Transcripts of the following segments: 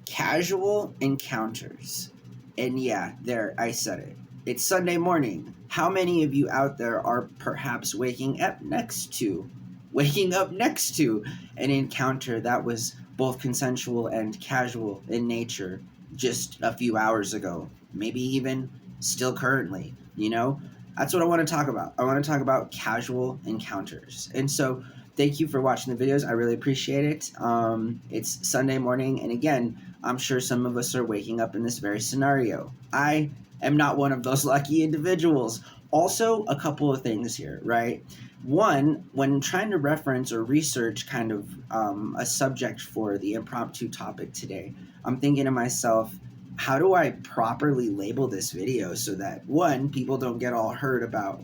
Casual encounters. And yeah, there, I said it. It's Sunday morning. How many of you out there are perhaps waking up next to an encounter that was both consensual and casual in nature just a few hours ago? Maybe even still currently, you know? That's what I want to talk about. I want to talk about casual encounters. And so, thank you for watching the videos. I really appreciate it. It's Sunday morning, and again, I'm sure some of us are waking up in this very scenario. I am not one of those lucky individuals. Also, a couple of things here, right? One, when trying to reference or research kind of a subject for the impromptu topic today, I'm thinking to myself, how do I properly label this video so that, one, people don't get all hurt about,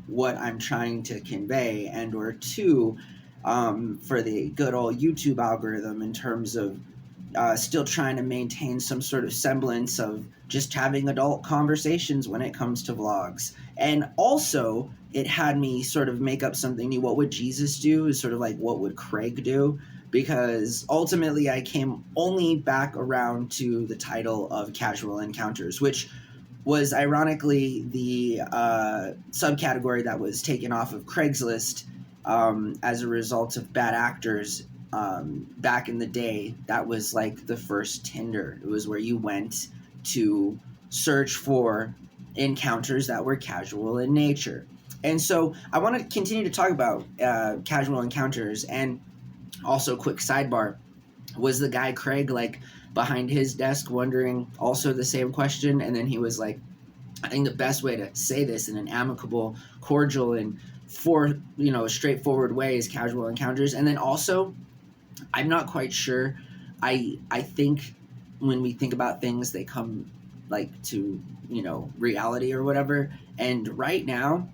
what I'm trying to convey, and or two, for the good old YouTube algorithm in terms of still trying to maintain some sort of semblance of just having adult conversations when it comes to vlogs. And also, it had me sort of make up something new. What would Jesus do? Is sort of like, what would Craig do? Because ultimately I came only back around to the title of Casual Encounters, which was ironically the subcategory that was taken off of Craigslist as a result of bad actors. Back in the day, that was like the first Tinder. It was where you went to search for encounters that were casual in nature. And so I want to continue to talk about casual encounters. And also, quick sidebar, was the guy Craig like behind his desk wondering also the same question? And then he was like, I think the best way to say this in an amicable, cordial, and straightforward way is casual encounters. And then also, I'm not quite sure. I think when we think about things, they come like to, reality or whatever. And right now,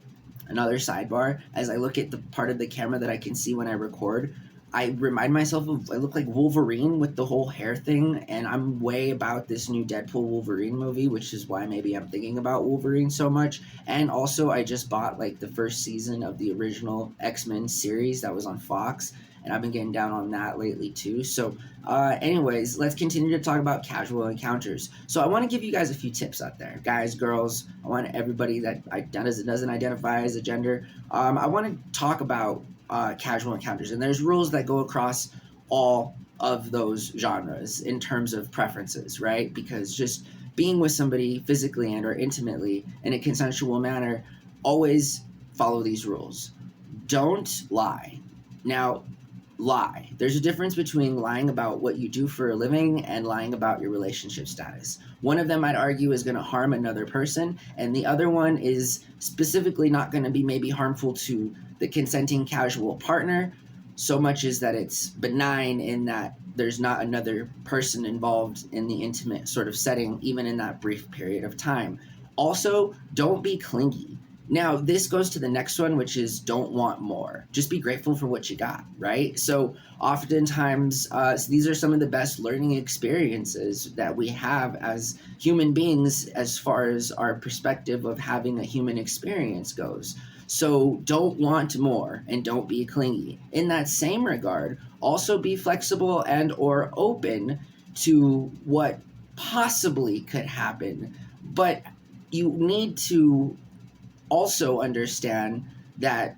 another sidebar, as I look at the part of the camera that I can see when I record, I remind myself of, I look like Wolverine with the whole hair thing, and I'm way about this new Deadpool Wolverine movie, which is why maybe I'm thinking about Wolverine so much. And also, I just bought like the first season of the original X-Men series that was on Fox, and I've been getting down on that lately too. So anyways, let's continue to talk about casual encounters. So I want to give you guys a few tips out there, guys, girls. I want everybody that doesn't identify as a gender. I want to talk about casual encounters, and there's rules that go across all of those genres in terms of preferences, right? Because just being with somebody physically and or intimately in a consensual manner, always follow these rules. Don't lie. Now, lie. There's a difference between lying about what you do for a living and lying about your relationship status. One of them, I'd argue, is going to harm another person, and the other one is specifically not going to be maybe harmful to the consenting casual partner, so much as that it's benign in that there's not another person involved in the intimate sort of setting, even in that brief period of time. Also, don't be clingy. Now, this goes to the next one, which is don't want more. Just be grateful for what you got, right? So oftentimes, these are some of the best learning experiences that we have as human beings as far as our perspective of having a human experience goes. So don't want more and don't be clingy. In that same regard, also be flexible and or open to what possibly could happen. But you need to also understand that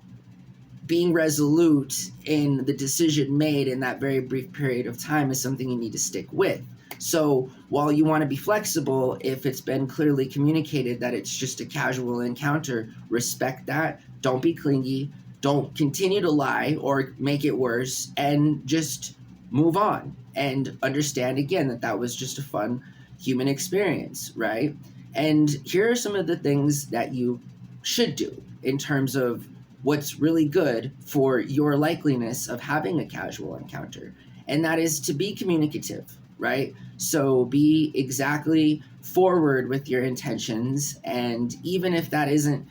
being resolute in the decision made in that very brief period of time is something you need to stick with. So while you want to be flexible, if it's been clearly communicated that it's just a casual encounter, respect that. Don't be clingy. Don't continue to lie or make it worse, and just move on and understand again that that was just a fun human experience, right? And here are some of the things that you should do in terms of what's really good for your likeliness of having a casual encounter. And that is to be communicative, right? So be exactly forward with your intentions. And even if that isn't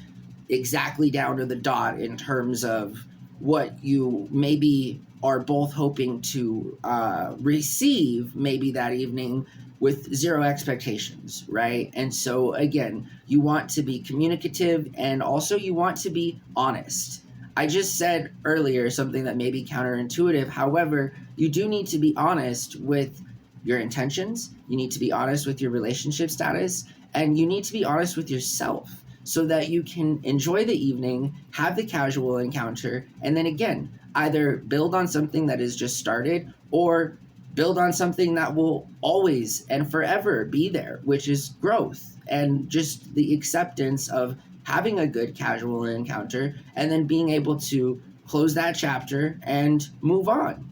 exactly down to the dot in terms of what you maybe are both hoping to receive maybe that evening, with zero expectations, right? And so again, you want to be communicative, and also you want to be honest. I just said earlier something that may be counterintuitive. However, you do need to be honest with your intentions, you need to be honest with your relationship status, and you need to be honest with yourself so that you can enjoy the evening, have the casual encounter, and then again, either build on something that is just started or build on something that will always and forever be there, which is growth and just the acceptance of having a good casual encounter and then being able to close that chapter and move on.